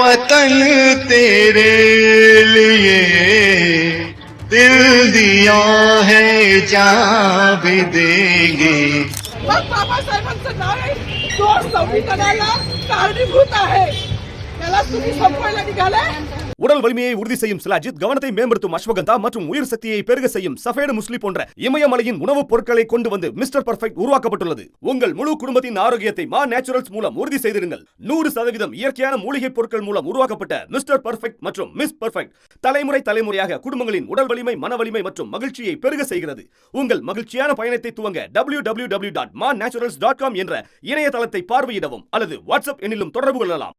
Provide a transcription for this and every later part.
वतन तेरे लिए दिल दिया है जान भी देंगे. मग बाबासाहेबांचं नाव संविधानाला कारणीभूत आहे. त्याला तुम्ही संपवायला निघाले. உடல் வலிமையை உறுதி செய்யும் சிலாஜித், கவனத்தை மேம்படுத்தும் அஸ்வகந்தா மற்றும் உயிர் சக்தியை பெருக செய்யும் சஃபேடு முஸ்லி போன்ற இமயமலையின் உணவுப் பொருட்களை கொண்டு வந்து மிஸ்டர் பர்ஃபெக்ட் உருவாக்கப்பட்டுள்ளது. உங்கள் முழு குடும்பத்தின் ஆரோக்கியத்தை மா நேச்சுரல்ஸ் மூலம் உறுதி செய்திருங்கள். 100% இயற்கையான மூலிகை பொருட்கள் மூலம் உருவாக்கப்பட்ட மிஸ்டர் பர்ஃபெக்ட் மற்றும் மிஸ் பர்ஃபெக்ட் தலைமுறையாக குடும்பங்களின் உடல் வலிமை, மன வலிமை மற்றும் மகிழ்ச்சியை பெருக செய்கிறது. உங்கள் மகிழ்ச்சியான பயணத்தை துவங்க www.mannaturals.com என்ற இணையதளத்தை பார்வையிடவும் அல்லது வாட்ஸ்அப் எண்ணிலும் தொடர்பு கொள்ளலாம்.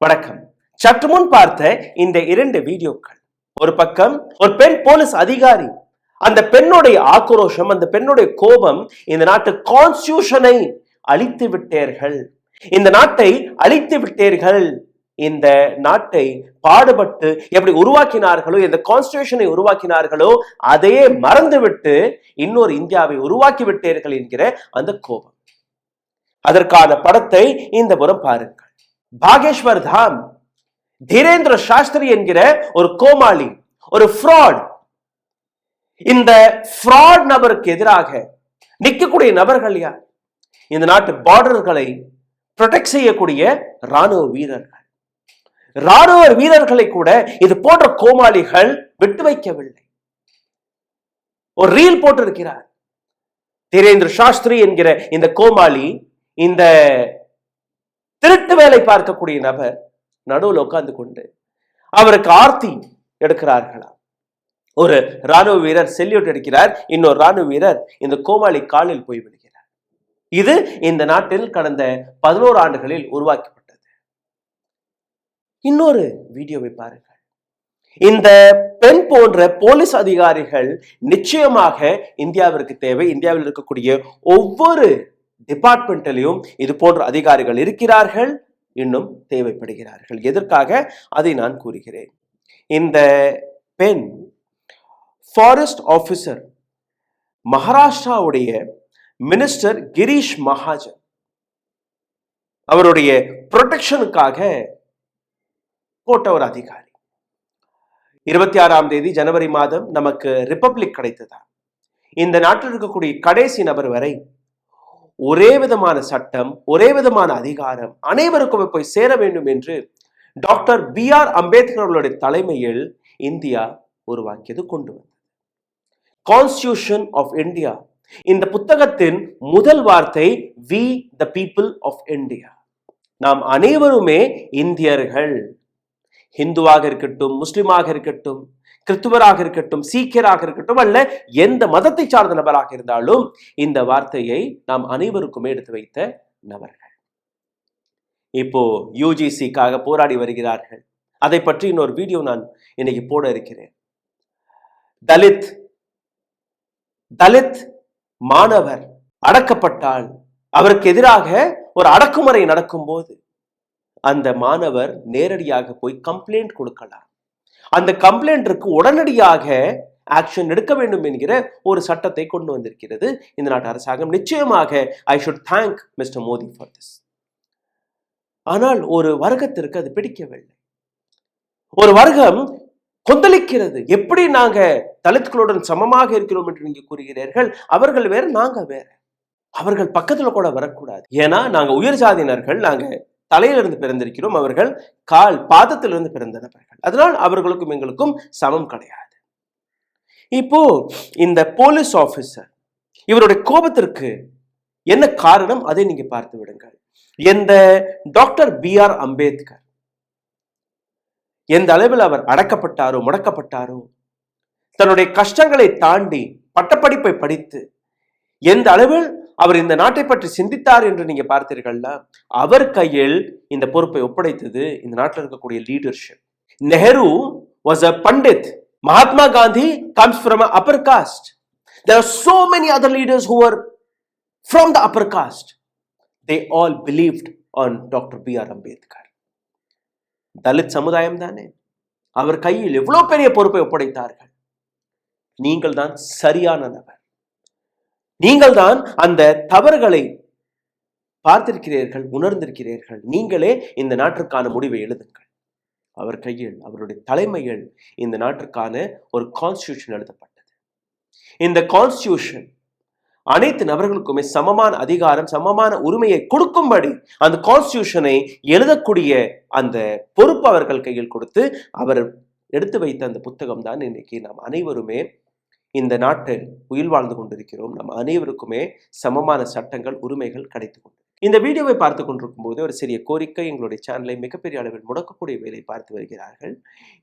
வணக்கம். சற்று முன் பார்த்த இந்த 2 வீடியோக்கள், ஒரு பக்கம் ஒரு பெண் போலீஸ் அதிகாரி, அந்த பெண்ணுடைய ஆக்ரோஷம், அந்த பெண்ணுடைய கோபம், இந்த நாட்டு கான்ஸ்டிடியூஷனை அழித்து விட்டீர்கள், இந்த நாட்டை அழித்து விட்டீர்கள், இந்த நாட்டை பாடுபட்டு எப்படி உருவாக்கினார்களோ, இந்த கான்ஸ்டிடியூஷனை உருவாக்கினார்களோ அதையே மறந்துவிட்டு இன்னொரு இந்தியாவை உருவாக்கி விட்டீர்கள் என்கிற அந்த கோபம். அதற்கான படத்தை இந்த புறம் பாருங்கள். பாகேஸ்வர் தாம் தீரேந்திர சாஸ்திரி என்கிற ஒரு கோமாளி, ஒரு ஃப்ராட். இந்த ஃப்ராட் நபருக்கு எதிராக நிற்கக்கூடிய நபர்கள் யார்? இந்த நாட்டு பார்டர்களை ப்ரொடெக்ட் செய்யக்கூடிய ராணுவ வீரர்கள். ராணுவ வீரர்களை கூட இது போன்ற கோமாளிகள் விட்டு வைக்கவில்லை. ஒரு ரீல் போட்டிருக்கிறார். தீரேந்திர சாஸ்திரி என்கிற இந்த கோமாளி, இந்த திருட்டு வேலை பார்க்கக்கூடிய நபர் நடுவில் உட்கார்ந்து கொண்டு அவருக்கு ஆர்த்தி எடுக்கிறார்களாம். ஒரு ராணுவ வீரர் செல்யூட் எடுக்கிறார், இன்னொரு ராணுவ வீரர் இந்த கோமாளி காலில் போய் விடுகிறார். இது இந்த நாட்டில் கடந்த 11 ஆண்டுகளில் உருவாக்கப்பட்டது. இன்னொரு வீடியோவை பாருங்கள். இந்த பெண் போன்ற போலீஸ் அதிகாரிகள் நிச்சயமாக இந்தியாவிற்கு தேவை. இந்தியாவில் இருக்கக்கூடிய ஒவ்வொரு டிபார்ட்மெண்ட்டிலும் இது போன்ற அதிகாரிகள் இருக்கிறார்கள், இன்னும் தேவைப்படுகிறார்கள். எதற்காக அதை நான் கூறுகிறேன். இந்த பெண் ஃபாரஸ்ட் ஆபீசர், மகாராஷ்டிராவுடைய மினிஸ்டர் கிரீஷ் மகாஜன், அவருடைய ப்ரொடெக்ஷனுக்காக போட்ட ஒரு அதிகாரி. 26ஆம் தேதி ஜனவரி மாதம் நமக்கு ரிப்பப்ளிக் கிடைத்ததா? இந்த நாட்டில் இருக்கக்கூடிய கடைசி நபர் வரை ஒரே விதமான சட்டம், ஒரே விதமான அதிகாரம் அனைவருக்கும் போய் சேர வேண்டும் என்று டாக்டர் BR அம்பேத்கர் அவர்களுடைய தலைமையில் இந்தியா உருவாக்கியது, கொண்டு வந்தது. Constitution of India. இந்த புத்தகத்தின் முதல் வார்த்தை we the people of India. நாம் அனைவருமே இந்தியர்கள். ஹிந்துவாக இருக்கட்டும், முஸ்லிமாக இருக்கட்டும், கிறிஸ்துவராக இருக்கட்டும், சீக்கியராக இருக்கட்டும், அல்ல எந்த மதத்தை சார்ந்த நபராக இருந்தாலும் இந்த வார்த்தையை நாம் அனைவருக்குமே எடுத்து வைத்த நபர்கள். இப்போ UGCக்காக போராடி வருகிறார்கள். அதை பற்றி இன்னொரு வீடியோ நான் இன்னைக்கு போட இருக்கிறேன். தலித் மாணவர் அடக்கப்பட்டால், அவருக்கு எதிராக ஒரு அடக்குமுறை நடக்கும் போது அந்த மாணவர் நேரடியாக போய் கம்ப்ளைண்ட் கொடுக்கலாம். அந்த கம்ப்ளைண்ட்க்கு உடனடியாக ஆக்ஷன் எடுக்க வேண்டும் என்கிற ஒரு சட்டத்தை கொண்டு வந்திருக்கிறது இந்த நாட்டு அரசாங்கம். நிச்சயமாக I should thank mister Modi for this. ஆனால் ஒரு வர்க்கத்திற்கு அது பிடிக்கவில்லை. ஒரு வர்க்கம் கொந்தளிக்கிறது. எப்படி நாங்க தலித்களுடன் சமமாக இருக்கிறோம் என்று நீங்க கூறுகிறீர்கள்? அவர்கள் வேற, நாங்க வேற. அவர்கள் பக்கத்துல கூட வரக்கூடாது. ஏன்னா நாங்க உயர் சாதியினர்கள், நாங்க தலையிலிருந்து பிறந்திருக்கிறோம், அவர்கள் பாதத்திலிருந்து பிறந்த நபர்கள். அதனால் அவர்களுக்கும் எங்களுக்கும் சமம் கிடையாது. இப்போ இந்த போலீஸ் ஆபீசர், இவருடைய கோபத்திற்கு என்ன காரணம் அதை நீங்க பார்த்து விடுங்கள். இந்த டாக்டர் BR அம்பேத்கர் எந்த அளவில் அவர் அடக்கப்பட்டாரோ, முடக்கப்பட்டாரோ, தன்னுடைய கஷ்டங்களை தாண்டி பட்டப்படிப்பை படித்து எந்த அளவில் அவர் இந்த நாட்டை பற்றி சிந்தித்தார் என்று நீங்க பார்த்தீர்கள்ல, அவர் கையில் இந்த பொறுப்பை ஒப்படைத்தது இந்த நாட்டில் இருக்கக்கூடிய leadership. Nehru was a pandit. Mahatma Gandhi comes from an upper caste. There are so many other leaders who were from the upper caste. They all believed on Dr. BR Ambedkar. Dalit சமுதாயம் தானே, அவர் கையில் எவ்வளவு பெரிய பொறுப்பை ஒப்படைத்தார்கள். நீங்கள் தான் சரியான நபர். நீங்கள் தான் அந்த தவறுகளை பார்த்திருக்கிறீர்கள், உணர்ந்திருக்கிறீர்கள். நீங்களே இந்த நாட்டிற்கான முடிவை எழுதுங்கள். அவர் கையில், அவருடைய தலைமையில் இந்த நாட்டிற்கான ஒரு கான்ஸ்டிடியூஷன் எழுதப்பட்டது. இந்த கான்ஸ்டிடியூஷன் அனைத்து நபர்களுக்குமே சமமான அதிகாரம், சமமான உரிமையை கொடுக்கும்படி அந்த கான்ஸ்டிடியூஷனை எழுதக்கூடிய அந்த பொறுப்பு அவர்கள் கையில் கொடுத்து அவர் எடுத்து வைத்த அந்த புத்தகம் தான் இன்னைக்கு நாம் அனைவருமே இந்த நாட்டில் உயிர் வாழ்ந்து கொண்டிருக்கிறோம். நம் அனைவருக்குமே சமமான சட்டங்கள், உரிமைகள் கிடைத்து கொண்டு. இந்த வீடியோவை பார்த்து கொண்டிருக்கும் போது ஒரு சிறிய கோரிக்கை, எங்களுடைய சேனலை மிகப்பெரிய அளவில் முடக்கக்கூடிய வேலை பார்த்து வருகிறார்கள்.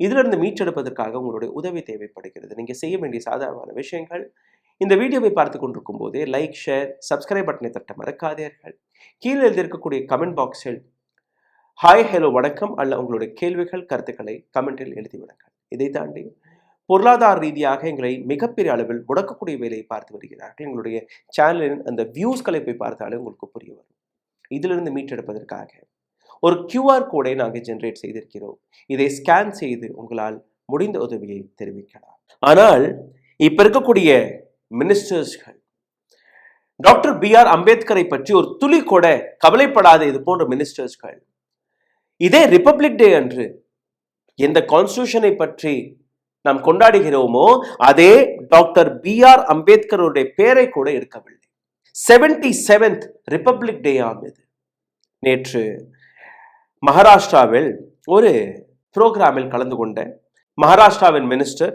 இதிலிருந்து மீட்டெடுப்பதற்காக உங்களுடைய உதவி தேவைப்படுகிறது. நீங்க செய்ய வேண்டிய சாதாரண விஷயங்கள், இந்த வீடியோவை பார்த்து கொண்டிருக்கும் போதே லைக், ஷேர், சப்ஸ்கிரைப் பட்டனை தட்ட மறக்காதீர்கள். கீழே எழுதியிருக்கக்கூடிய கமெண்ட் பாக்ஸில் ஹாய், ஹலோ, வணக்கம் அல்ல உங்களுடைய கேள்விகள், கருத்துக்களை கமெண்டில் எழுதிவிடுங்கள். இதை தாண்டி பொருளாதார ரீதியாக எங்களை மிகப்பெரிய அளவில் முடக்கக்கூடிய வேலையை பார்த்து வருகிறார்கள். எங்களுடைய சேனலின் அந்த வியூஸ்களை போய் பார்த்தாலே உங்களுக்கு புரிய வரும். இதிலிருந்து மீட்டெடுப்பதற்காக ஒரு QR கோடை நாங்கள் ஜென்ரேட் செய்திருக்கிறோம். இதை ஸ்கேன் செய்து உங்களால் முடிந்த உதவியை தெரிவிக்கலாம். ஆனால் இப்ப இருக்கக்கூடிய மினிஸ்டர்ஸ்கள் டாக்டர் BR அம்பேத்கரை பற்றி ஒரு துளி கூட கவலைப்படாத இது போன்ற மினிஸ்டர்ஸ்கள் இதே ரிப்பப்ளிக் டே அன்று எந்த கான்ஸ்டிடியூஷனை பற்றி நாம் கொண்டாடுகிறோமோ அதே டாக்டர் BR அம்பேத்கருடைய பெயரை கூட எடுக்கவில்லை. 77th ரிப்பப்ளிக் டே ஆனது. நேற்று மகாராஷ்டிராவில் ஒரு புரோகிராமில் கலந்து கொண்ட மகாராஷ்டிராவின் மினிஸ்டர்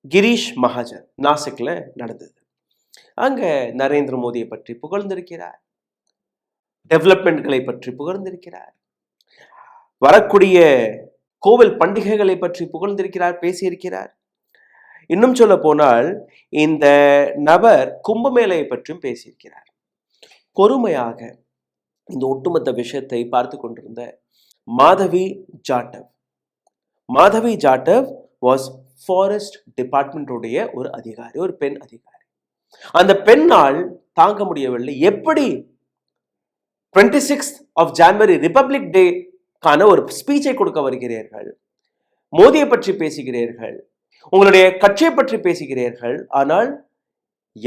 கிரீஷ் மகாஜன் நாசிக்ல நடந்தது. அங்க நரேந்திர மோடியை பற்றி புகழ்ந்திருக்கிறார், டெவலப்மெண்ட்களை பற்றி புகழ்ந்திருக்கிறார், வரக்கூடிய கோவில் பண்டிகைகளை பற்றி புகழ்ந்திருக்கிறார், பேசியிருக்கிறார். இன்னும் சொல்ல போனால் இந்த நபர் கும்பமேளையை பற்றியும் பேசியிருக்கிறார். பொறுமையாக இந்த ஒட்டுமொத்த விஷயத்தை பார்த்து கொண்டிருந்த மாதவி ஜாட்டவ் வாஸ் ஃபாரஸ்ட் டிபார்ட்மெண்ட் உடைய ஒரு அதிகாரி, ஒரு பெண் அதிகாரி. அந்த பெண்ணால் தாங்க முடியவில்லை. எப்படி 26th of January ரிப்பப்ளிக் டே கான ஒரு ஸ்பீச்சை கொடுக்க வருகிறீர்கள், மோடியை பற்றி பேசுகிறீர்கள், உங்களுடைய கட்சியை பற்றி பேசுகிறீர்கள், ஆனால்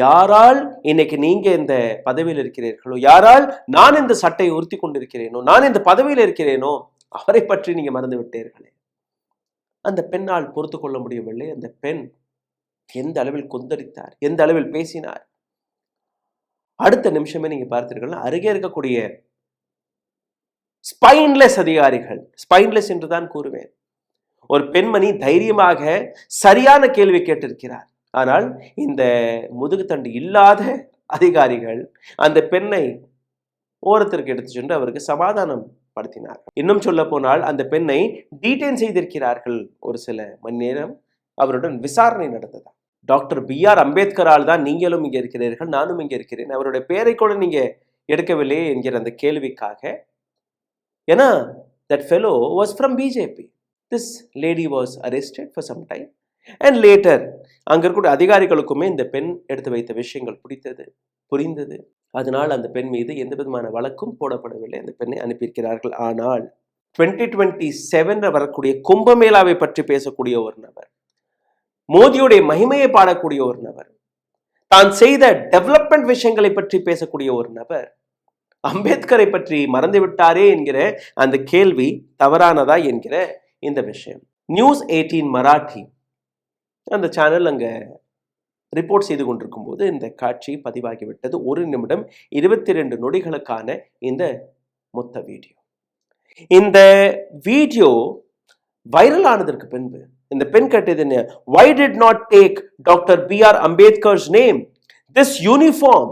யாரால் இன்னைக்கு நீங்க இந்த பதவியில் இருக்கிறீர்களோ, யாரால் நான் இந்த சட்டையை உறுத்தி கொண்டிருக்கிறேனோ, நான் இந்த பதவியில் இருக்கிறேனோ அவரை பற்றி நீங்க மறந்து விட்டீர்களே. அந்த பெண்ணால் பொறுத்து கொள்ள முடியவில்லை. அந்த பெண் எந்த அளவில் கொந்தளித்தார், எந்த அளவில் பேசினார். அடுத்த நிமிஷமே நீங்க பார்த்தீர்கள், அருகே இருக்கக்கூடிய ஸ்பைன்லெஸ் அதிகாரிகள், ஸ்பைன்லெஸ் என்றுதான் கூறுவேன், ஒரு பெண்மணி தைரியமாக சரியான கேள்வி கேட்டிருக்கிறார். ஆனால் இந்த முதுகுத்தண்டு இல்லாத அதிகாரிகள் அந்த பெண்ணை ஓரத்திற்கு எடுத்து சென்று அவருக்கு சமாதானம் படுத்தினார். இன்னும் சொல்ல போனால் அந்த பெண்ணை டீடைன் செய்திருக்கிறார்கள். ஒரு சில மணி நேரம் அவருடன் விசாரணை நடந்ததா. டாக்டர் BR அம்பேத்கரால் தான் நீங்களும் இங்கே இருக்கிறீர்கள், நானும் இங்கே இருக்கிறேன், அவருடைய பெயரை கூட நீங்க எடுக்கவில்லையே என்கிற அந்த கேள்விக்காக. ஏன்னா that fellow was from BJP. This lady was arrested for some time and later அங்க இருக்கக்கூடிய அதிகாரிகளுக்குமே இந்த பெண் எடுத்து வைத்த விஷயங்கள் புரிந்தது. அதனால் அந்த பெண் மீது எந்த விதமான வழக்கும் போடப்படவில்லை. அந்த பெண்ணை அனுப்பியிருக்கிறார்கள். ஆனால் 2027 வரக்கூடிய கும்பமேளாவை பற்றி பேசக்கூடிய ஒரு நபர், மோடியுடைய மகிமையை பாடக்கூடிய ஒரு நபர், தான் செய்த டெவலப்மெண்ட் விஷயங்களை பற்றி பேசக்கூடிய ஒரு நபர் அம்பேத்கரை பற்றி மறந்துவிட்டாரே என்கிற அந்த கேள்வி தவறானதா என்கிற இந்த விஷயம். நியூஸ் 18 மராட்டி அந்த சேனல் அங்க ரிப்போர்ட் செய்து கொண்டிருக்கும் போது இந்த காட்சி பதிவாகிவிட்டது. 1 நிமிடம் 22 நொடிகளுக்கான இந்த மொத்த வீடியோ. இந்த வீடியோ வைரல் ஆனதற்கு பின்பு இந்த பெண் கேட்டது என்ன, why did not take Dr. BR Ambedkar's name? This uniform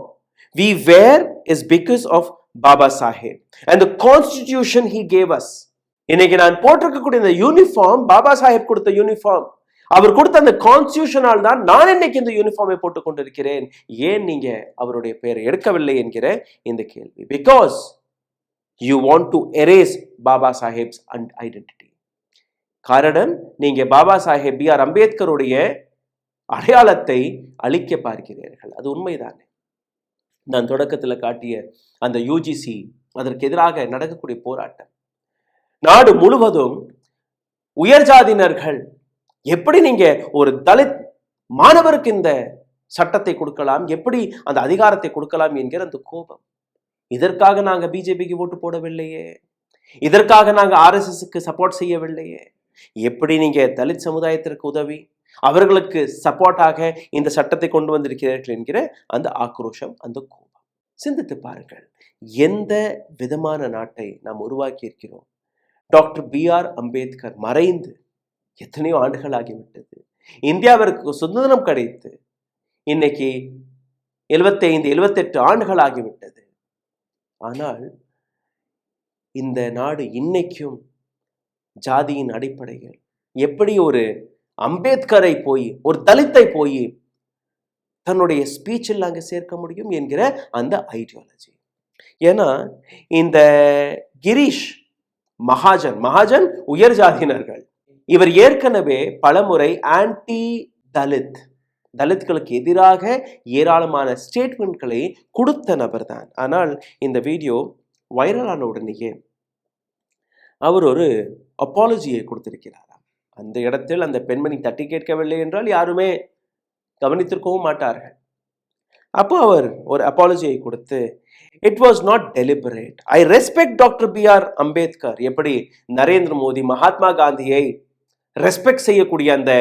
we wear is because of Baba Saheb and the constitution he gave us. இன்னைக்கு நான் போட்டிருக்கக்கூடிய இந்த யூனிஃபார்ம் பாபா சாஹேப் கொடுத்த யூனிஃபார்ம், அவர் கொடுத்த அந்த கான்ஸ்டிடியூஷனால் தான் நான் இன்னைக்கு இந்த யூனிஃபார்மை போட்டுக் கொண்டிருக்கிறேன். ஏன் நீங்க அவருடைய பெயரை எடுக்கவில்லை என்கிற இந்த கேள்வி. Because you want to erase Baba Saheb's identity. காரணம், நீங்க பாபா சாஹேப் BR அம்பேத்கருடைய அடையாளத்தை அழிக்க பார்க்கிறீர்கள். அது உண்மைதானே? நான் தொடக்கத்தில் காட்டிய அந்த UGC அதற்கு எதிராக நடக்கக்கூடிய போராட்டம் நாடு முழுவதும் உயர் ஜாதியினர்கள் எப்படி நீங்க ஒரு தலித் மாணவருக்கு இந்த சட்டத்தை கொடுக்கலாம், எப்படி அந்த அதிகாரத்தை கொடுக்கலாம் என்கிற அந்த கோபம். இதற்காக நாங்க பிஜேபிக்கு ஓட்டு போடவில்லையே, இதற்காக நாங்க RSSக்கு சப்போர்ட் செய்யவில்லையே. எப்படி நீங்க தலித் சமுதாயத்திற்கு உதவி அவர்களுக்கு சப்போர்ட்டாக இந்த சட்டத்தை கொண்டு வந்திருக்கிறீர்கள் என்கிற அந்த ஆக்ரோஷம், அந்த கோபம். சிந்தித்து பாருங்கள், எந்த விதமான நாட்டை நாம் உருவாக்கி இருக்கிறோம். டாக்டர் BR அம்பேத்கர் மறைந்து எத்தனையோ ஆண்டுகள் ஆகிவிட்டது. இந்தியாவிற்கு சுதந்திரம் கிடைத்து இன்னைக்கு 75-78 ஆண்டுகள் ஆகிவிட்டது. ஆனால் இந்த நாடு இன்னைக்கும் ஜாதியின் அடிப்படையில் எப்படி ஒரு அம்பேத்கரை போய், ஒரு தலித்தை போய் தன்னுடைய ஸ்பீச்சில் அங்கே சேர்க்க முடியும் என்கிற அந்த ஐடியாலஜி. ஏன்னா இந்த கிரீஷ் மகாஜன் உயர் ஜாதியினர்கள், இவர் ஏற்கனவே பலமுறை ஆன்டி தலித்களுக்கு எதிராக ஏராளமான ஸ்டேட்மெண்ட்களை கொடுத்த நபர் தான். ஆனால் இந்த வீடியோ வைரலான உடனேயே அவர் ஒரு அப்பாலஜியை கொடுத்திருக்கிறாராம். அந்த இடத்தில் அந்த பெண்மணி தட்டி கேட்கவில்லை என்றால் யாருமே கவனித்திருக்கவும் மாட்டார்கள். அப்போ அவர் ஒரு அப்பாலஜியை கொடுத்து, it was not deliberate, I respect doctor BR Ambedkar. எப்படி நரேந்திர மோடி மகாத்மா காந்தியை ரெஸ்பெக்ட் செய்யக்கூடிய அந்த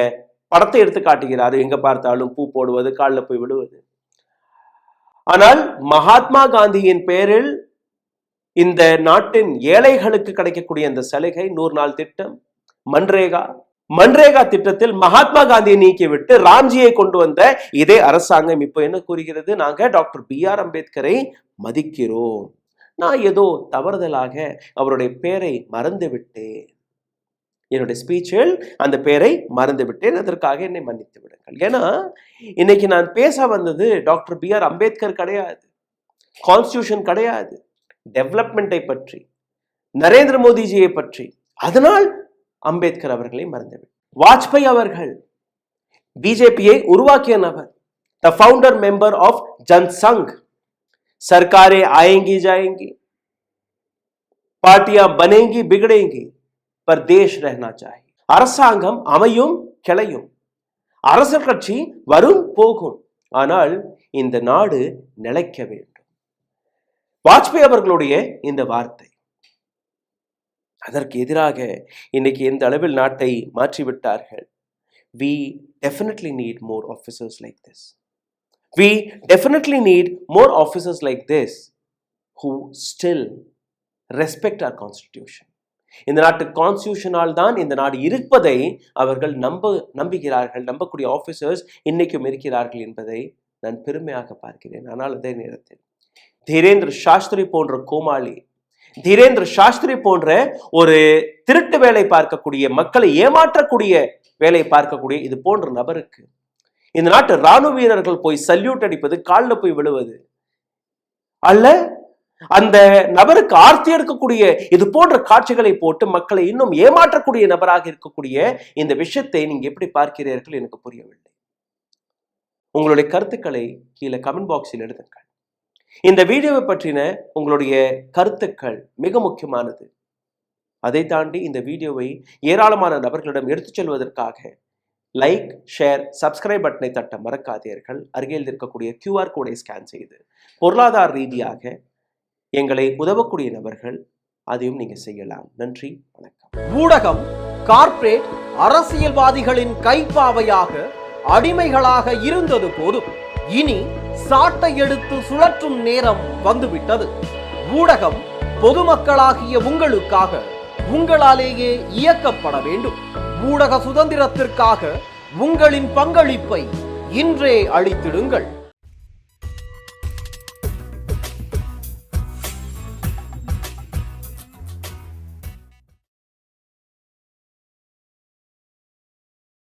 படத்தை எடுத்து காட்டுகிறாரு, எங்க பார்த்தாலும் பூ போடுவது, காலில் போய் விடுவது. ஆனால் மகாத்மா காந்தியின் பேரில் இந்த நாட்டின் ஏழைகளுக்கு கிடைக்கக்கூடிய அந்த சலுகை, 100 நாள் திட்டம், மன்ரேகா திட்டத்தில் மகாத்மா காந்தியை நீக்கிவிட்டு ராம்ஜியை கொண்டு வந்த இதே அரசாங்கம் இப்ப என்ன கூறுகிறது, நாங்க டாக்டர் BR அம்பேத்கரை மதிக்கிறோம், நான் ஏதோ தவறுதலாக அவருடைய பெயரை மறந்து விட்டேன், என்னுடைய ஸ்பீச்சில் அந்த பெயரை மறந்து விட்டேன், அதற்காக என்னை மன்னித்து விடுங்கள். ஏன்னா இன்னைக்கு நான் பேச வந்தது டாக்டர் BR அம்பேத்கர் கிடையாது, கான்ஸ்டிடியூஷன் கிடையாது, டெவலப்மெண்ட்டை பற்றி, நரேந்திர மோடிஜியை பற்றி. அதனால் அம்பேத்கர் அவர்களை மறந்துவிட்டார். வாஜ்பாய் அவர்கள் பிஜேபியை உருவாக்கிய நபர், the founder member of Jan Sangh. சர்க்காரே ஆயேங்கி ஜாயேங்கி, பார்ட்டியா பனேங்கி பிகடேங்கி, பர் தேஷ் ரஹனா சாஹியே. அரசாங்கம் அமையும் கிளையும், அரசியல் கட்சி வரும் போகும், ஆனால் இந்த நாடு நிலைக்க வேண்டும். வாஜ்பாய் அவர்களுடைய இந்த வார்த்தை, அதற்கு எதிராக இன்னைக்கு எந்த அளவில் நாட்டை மாற்றிவிட்டார்கள். We definitely need more officers like this. We definitely need more officers like this who still respect our constitution. இந்த நாட்டு கான்ஸ்டிடியூஷனால் தான் இந்த நாடு இருப்பதை அவர்கள் நம்புகிறார்கள். நம்பக்கூடிய ஆபீசர்ஸ் இன்னைக்கும் இருக்கிறார்கள் என்பதை நான் பெருமையாக பார்க்கிறேன். ஆனால் அதே நேரத்தில் தீரேந்திர சாஸ்திரி போன்ற கோமாளி, தீரேந்திர சாஸ்திரி போன்ற ஒரு திருட்டு வேலை பார்க்கக்கூடிய, மக்களை ஏமாற்றக்கூடிய வேலை பார்க்கக்கூடிய இது போன்ற நபருக்கு இந்த நாட்டு ராணுவ வீரர்கள் போய் சல்யூட் அடிப்பது, காலில் போய் விழுவது, அல்ல அந்த நபருக்கு ஆர்த்தி எடுக்கக்கூடிய இது போன்ற காட்சிகளை போட்டு மக்களை இன்னும் ஏமாற்றக்கூடிய நபராக இருக்கக்கூடிய இந்த விஷயத்தை நீங்க எப்படி பார்க்கிறீர்கள் எனக்கு புரியவில்லை. உங்களுடைய கருத்துக்களை கீழே கமெண்ட் பாக்ஸில் எழுதுங்கள். இந்த வீடியோவை பற்றின உங்களுடைய கருத்துக்கள் மிக முக்கியமானது. அதை தாண்டி இந்த வீடியோவை ஏராளமான நபர்களிடம் எடுத்துச் செல்வதற்காக லைக், ஷேர், சப்ஸ்கிரைப் பட்டனை தட்ட மறக்காதீர்கள். அருகில் இருக்கக்கூடிய QR கோடை ஸ்கேன் செய்து பொருளாதார ரீதியாக எங்களை உதவக்கூடிய நபர்கள் அதையும் நீங்க செய்யலாம். நன்றி, வணக்கம். ஊடகம் கார்ப்பரேட் அரசியல்வாதிகளின் கைப்பாவையாக, அடிமைகளாக இருந்தது போதும். இனி சாட்டை எடுத்து சுழற்றும் நேரம் வந்துவிட்டது. ஊடகம் பொதுமக்களாகிய உங்களுக்காக, உங்களாலேயே இயக்கப்பட வேண்டும். ஊடக சுதந்திரத்திற்காக உங்களின் பங்களிப்பை இன்றே அளித்திடுங்கள்.